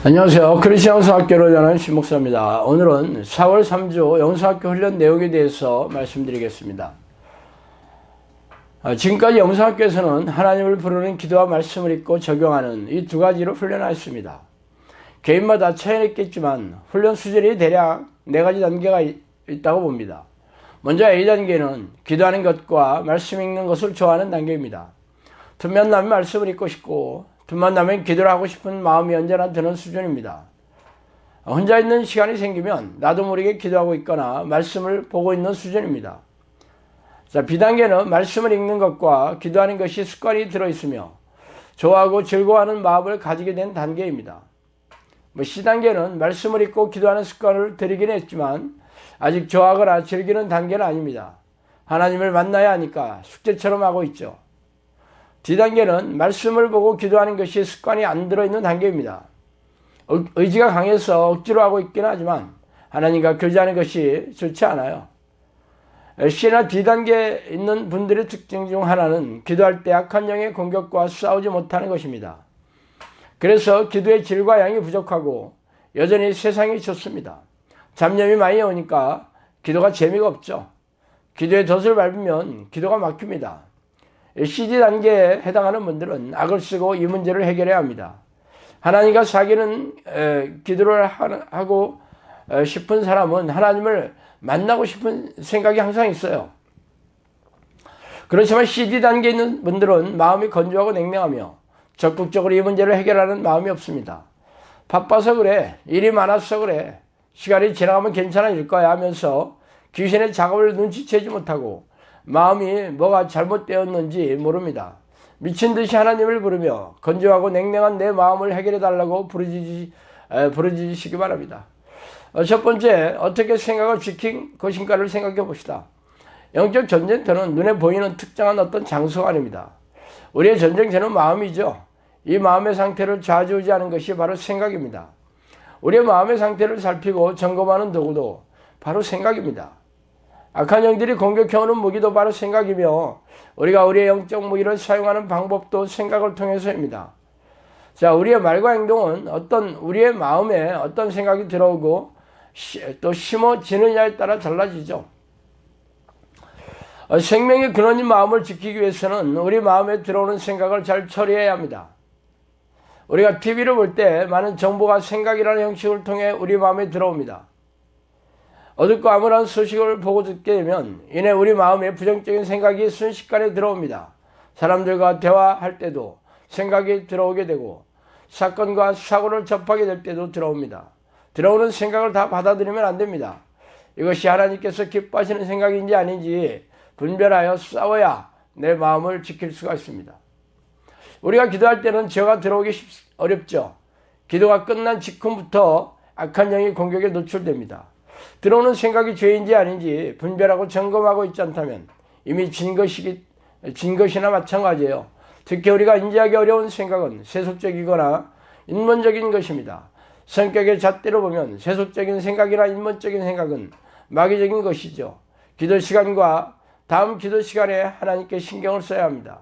안녕하세요. 크리스천 영성학교로 전하는 신목사입니다. 오늘은 4월 3주 영성학교 훈련 내용에 대해서 말씀드리겠습니다. 지금까지 영성학교에서는 하나님을 부르는 기도와 말씀을 읽고 적용하는 이 두 가지로 훈련하였습니다. 개인마다 차이는 있겠지만 훈련 수준이 대략 4가지 단계가 있다고 봅니다. 먼저 A단계는 기도하는 것과 말씀 읽는 것을 좋아하는 단계입니다. 틈만 나면 말씀을 읽고 싶고 틈만 나면 기도를 하고 싶은 마음이 언제나 드는 수준입니다. 혼자 있는 시간이 생기면 나도 모르게 기도하고 있거나 말씀을 보고 있는 수준입니다. B단계는 말씀을 읽는 것과 기도하는 것이 습관이 들어있으며 좋아하고 즐거워하는 마음을 가지게 된 단계입니다. C단계는 말씀을 읽고 기도하는 습관을 들이긴 했지만 아직 좋아하거나 즐기는 단계는 아닙니다. 하나님을 만나야 하니까 숙제처럼 하고 있죠. D단계는 말씀을 보고 기도하는 것이 습관이 안 들어있는 단계입니다. 의지가 강해서 억지로 하고 있긴 하지만 하나님과 교제하는 것이 좋지 않아요. C나 D단계에 있는 분들의 특징 중 하나는 기도할 때 악한 영의 공격과 싸우지 못하는 것입니다. 그래서 기도의 질과 양이 부족하고 여전히 세상이 좋습니다. 잡념이 많이 오니까 기도가 재미가 없죠. 기도의 덫을 밟으면 기도가 막힙니다. CD 단계에 해당하는 분들은 악을 쓰고 이 문제를 해결해야 합니다. 하나님과 사귀는 기도를 하고 싶은 사람은 하나님을 만나고 싶은 생각이 항상 있어요. 그렇지만 CD단계에 있는 분들은 마음이 건조하고 냉랭하며 적극적으로 이 문제를 해결하는 마음이 없습니다. 바빠서 그래, 일이 많아서 그래, 시간이 지나가면 괜찮아질 거야 하면서 귀신의 작업을 눈치채지 못하고 마음이 뭐가 잘못되었는지 모릅니다. 미친 듯이 하나님을 부르며 건조하고 냉랭한 내 마음을 해결해 달라고 부르짖으시기 바랍니다. 첫 번째, 어떻게 생각을 지킨 것인가를 생각해 봅시다. 영적 전쟁터는 눈에 보이는 특정한 어떤 장소가 아닙니다. 우리의 전쟁터는 마음이죠. 이 마음의 상태를 좌지우지하는 것이 바로 생각입니다. 우리의 마음의 상태를 살피고 점검하는 도구도 바로 생각입니다. 악한 영들이 공격해오는 무기도 바로 생각이며 우리가 우리의 영적 무기를 사용하는 방법도 생각을 통해서입니다. 우리의 말과 행동은 우리의 마음에 어떤 생각이 들어오고 또 심어지느냐에 따라 달라지죠. 생명의 근원인 마음을 지키기 위해서는 우리 마음에 들어오는 생각을 잘 처리해야 합니다. 우리가 TV를 볼 때 많은 정보가 생각이라는 형식을 통해 우리 마음에 들어옵니다. 어둡고 암울한 소식을 보고 듣게 되면 이내 우리 마음에 부정적인 생각이 순식간에 들어옵니다. 사람들과 대화할 때도 생각이 들어오게 되고 사건과 사고를 접하게 될 때도 들어옵니다. 들어오는 생각을 다 받아들이면 안 됩니다. 이것이 하나님께서 기뻐하시는 생각인지 아닌지 분별하여 싸워야 내 마음을 지킬 수가 있습니다. 우리가 기도할 때는 죄가 들어오기 어렵죠. 기도가 끝난 직후부터 악한 영의 공격에 노출됩니다. 들어오는 생각이 죄인지 아닌지 분별하고 점검하고 있지 않다면 이미 진 것이나 마찬가지예요. 특히 우리가 인지하기 어려운 생각은 세속적이거나 인문적인 것입니다. 성격의 잣대로 보면 세속적인 생각이나 인문적인 생각은 마귀적인 것이죠. 기도 시간과 다음 기도 시간에 하나님께 신경을 써야 합니다.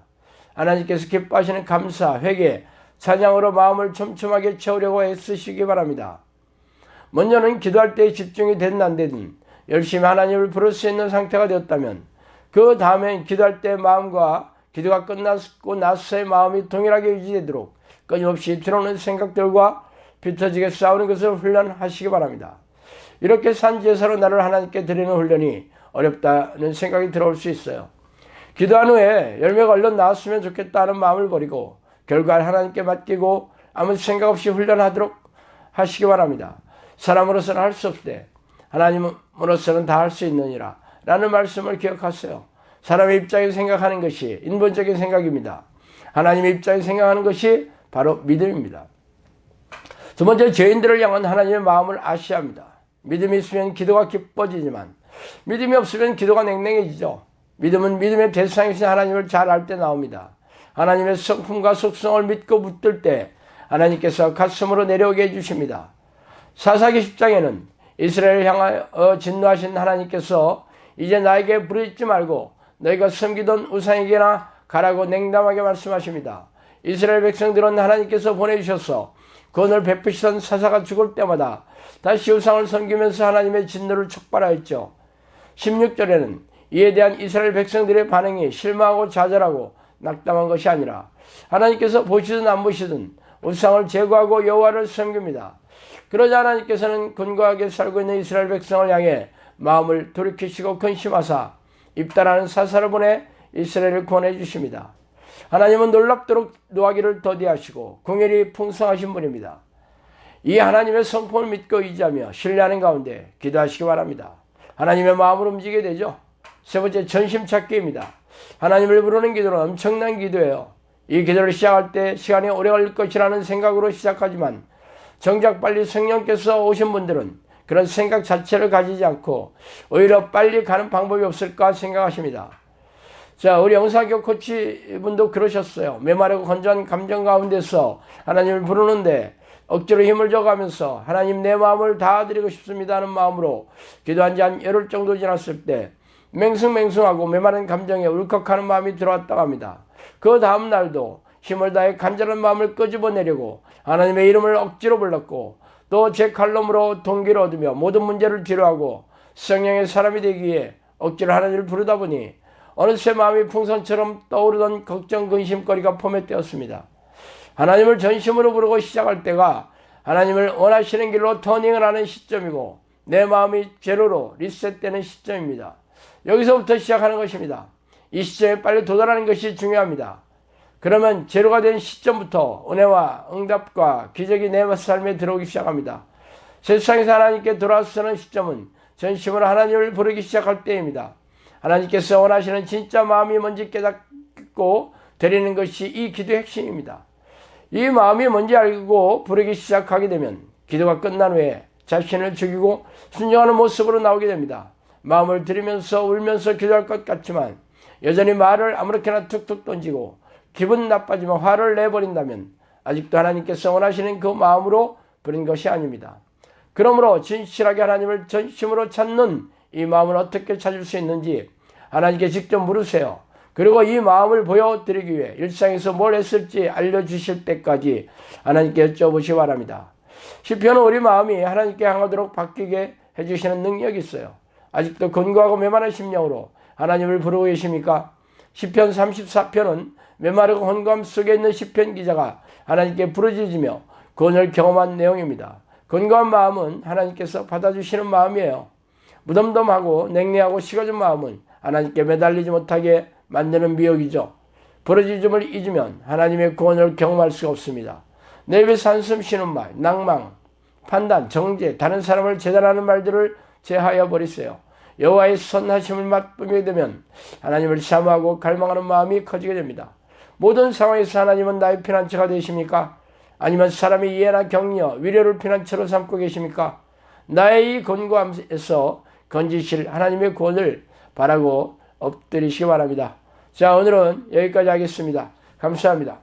하나님께서 기뻐하시는 감사, 회개, 찬양으로 마음을 촘촘하게 채우려고 애쓰시기 바랍니다. 먼저는 기도할 때 집중이 되든 안 되든 열심히 하나님을 부를 수 있는 상태가 되었다면 그 다음엔 기도할 때 마음과 기도가 끝나고 나서의 마음이 동일하게 유지되도록 끊임없이 들어오는 생각들과 비터지게 싸우는 것을 훈련하시기 바랍니다. 이렇게 산제사로 나를 하나님께 드리는 훈련이 어렵다는 생각이 들어올 수 있어요. 기도한 후에 열매가 얼른 나왔으면 좋겠다는 마음을 버리고 결과를 하나님께 맡기고 아무 생각 없이 훈련하도록 하시기 바랍니다. 사람으로서는 할 수 없되 하나님으로서는 다 할 수 있느니라 라는 말씀을 기억하세요. 사람의 입장에서 생각하는 것이 인본적인 생각입니다. 하나님의 입장에서 생각하는 것이 바로 믿음입니다. 두 번째, 죄인들을 향한 하나님의 마음을 아셔야 합니다. 믿음이 있으면 기도가 기뻐지지만 믿음이 없으면 기도가 냉랭해지죠. 믿음은 믿음의 대상이신 하나님을 잘 알 때 나옵니다. 하나님의 성품과 속성을 믿고 붙들 때 하나님께서 가슴으로 내려오게 해주십니다. 사사기 10장에는 이스라엘을 향하여 진노하신 하나님께서 이제 나에게 부르짖지 말고 너희가 섬기던 우상에게나 가라고 냉담하게 말씀하십니다. 이스라엘 백성들은 하나님께서 보내주셔서 구원을 베푸시던 사사가 죽을 때마다 다시 우상을 섬기면서 하나님의 진노를 촉발하였죠. 16절에는 이에 대한 이스라엘 백성들의 반응이 실망하고 좌절하고 낙담한 것이 아니라 하나님께서 보시든 안 보시든 우상을 제거하고 여호와를 섬깁니다. 그러자 하나님께서는 근거하게 살고 있는 이스라엘 백성을 향해 마음을 돌이키시고 근심하사 입다라는 사사를 보내 이스라엘을 구원해 주십니다. 하나님은 놀랍도록 노하기를 더디하시고 긍휼이 풍성하신 분입니다. 이 하나님의 성품을 믿고 의지하며 신뢰하는 가운데 기도하시기 바랍니다. 하나님의 마음으로 움직이게 되죠. 세 번째, 전심 찾기입니다. 하나님을 부르는 기도는 엄청난 기도예요. 이 기도를 시작할 때 시간이 오래 걸릴 것이라는 생각으로 시작하지만 정작 빨리 성령께서 오신 분들은 그런 생각 자체를 가지지 않고 오히려 빨리 가는 방법이 없을까 생각하십니다. 자, 우리 영사교 코치 분도 그러셨어요. 메마르고 건조한 감정 가운데서 하나님을 부르는데 억지로 힘을 줘가면서 하나님 내 마음을 다 드리고 싶습니다 하는 마음으로 기도한 지 한 열흘 정도 지났을 때 맹숭맹숭하고 메마른 감정에 울컥하는 마음이 들어왔다고 합니다. 그 다음 날도 힘을 다해 간절한 마음을 끄집어내려고 하나님의 이름을 억지로 불렀고 또 제 칼럼으로 동기를 얻으며 모든 문제를 뒤로하고 성령의 사람이 되기 위해 억지로 하나님을 부르다 보니 어느새 마음이 풍선처럼 떠오르던 걱정 근심거리가 포맷되었습니다. 하나님을 전심으로 부르고 시작할 때가 하나님을 원하시는 길로 터닝을 하는 시점이고 내 마음이 제로로 리셋되는 시점입니다. 여기서부터 시작하는 것입니다. 이 시점에 빨리 도달하는 것이 중요합니다. 그러면 제로가 된 시점부터 은혜와 응답과 기적이 내 삶에 들어오기 시작합니다. 세상에서 하나님께 돌아서는 시점은 전심으로 하나님을 부르기 시작할 때입니다. 하나님께서 원하시는 진짜 마음이 뭔지 깨닫고 드리는 것이 이 기도의 핵심입니다. 이 마음이 뭔지 알고 부르기 시작하게 되면 기도가 끝난 후에 자신을 죽이고 순종하는 모습으로 나오게 됩니다. 마음을 들이면서 울면서 기도할 것 같지만 여전히 말을 아무렇게나 툭툭 던지고 기분 나빠지면 화를 내버린다면 아직도 하나님께서 원하시는 그 마음으로 부른 것이 아닙니다. 그러므로 진실하게 하나님을 전심으로 찾는 이 마음을 어떻게 찾을 수 있는지 하나님께 직접 물으세요. 그리고 이 마음을 보여드리기 위해 일상에서 뭘 했을지 알려주실 때까지 하나님께 여쭤보시기 바랍니다. 시편은 우리 마음이 하나님께 향하도록 바뀌게 해주시는 능력이 있어요. 아직도 근거하고 메마른 심령으로 하나님을 부르고 계십니까? 시편 34편은 메마르고 혼감 속에 있는 시편 기자가 하나님께 부르짖으며 구원을 경험한 내용입니다. 근거한 마음은 하나님께서 받아주시는 마음이에요. 무덤덤하고 냉랭하고 식어진 마음은 하나님께 매달리지 못하게 만드는 미혹이죠. 부르짖음을 잊으면 하나님의 구원을 경험할 수가 없습니다. 내 입에서 한숨 쉬는 말, 낭망, 판단, 정죄, 다른 사람을 재단하는 말들을 제하여 버리세요. 여호와의 선하심을 맛보게 되면 하나님을 사모하고 갈망하는 마음이 커지게 됩니다. 모든 상황에서 하나님은 나의 피난처가 되십니까? 아니면 사람의 이해나 격려, 위로를 피난처로 삼고 계십니까? 나의 이 곤고함에서 건지실 하나님의 구원을 바라고 엎드리시기 바랍니다. 자, 오늘은 여기까지 하겠습니다. 감사합니다.